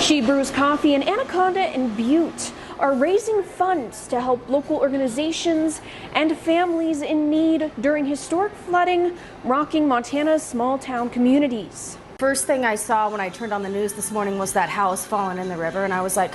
Shebrews Coffee and Anaconda and Butte are raising funds to help local organizations and families in need during historic flooding rocking Montana's small town communities. First thing I saw when I turned on the news this morning was that house falling in the river, and I was like,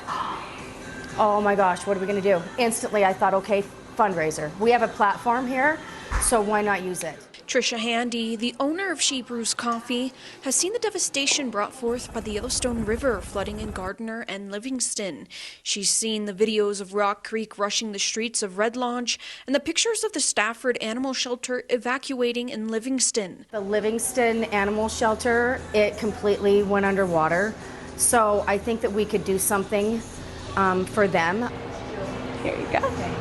oh my gosh, what are we going to do? Instantly I thought, okay, fundraiser. We have a platform here, so why not use it? Trisha Handy, the owner of Shebrews Coffee, has seen the devastation brought forth by the Yellowstone River flooding in Gardner and Livingston. She's seen the videos of Rock Creek rushing the streets of Red Lodge and the pictures of the Stafford Animal Shelter evacuating in Livingston. The Livingston Animal Shelter, it completely went underwater. So I think that we could do something for them. Here you go. Thank you.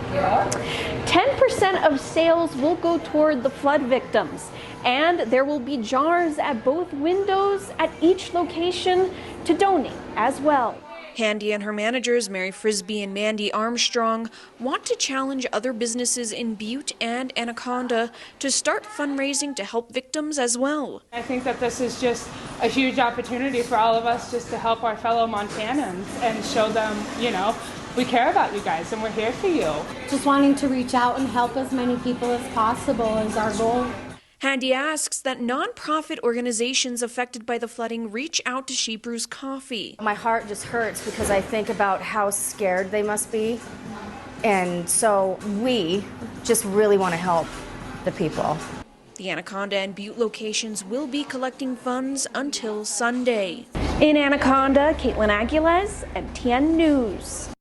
10% of sales will go toward the flood victims, and there will be jars at both windows at each location to donate as well. Handy and her managers, Mary Frisbee and Mandy Armstrong, want to challenge other businesses in Butte and Anaconda to start fundraising to help victims as well. I think that this is just a huge opportunity for all of us just to help our fellow Montanans and show them, you know, we care about you guys and we're here for you. Just wanting to reach out and help as many people as possible is our goal. Handy asks that nonprofit organizations affected by the flooding reach out to Shebrews Coffee. My heart just hurts because I think about how scared they must be. And so we just really want to help the people. The Anaconda and Butte locations will be collecting funds until Sunday. In Anaconda, Caitlin Aguiles, MTN News.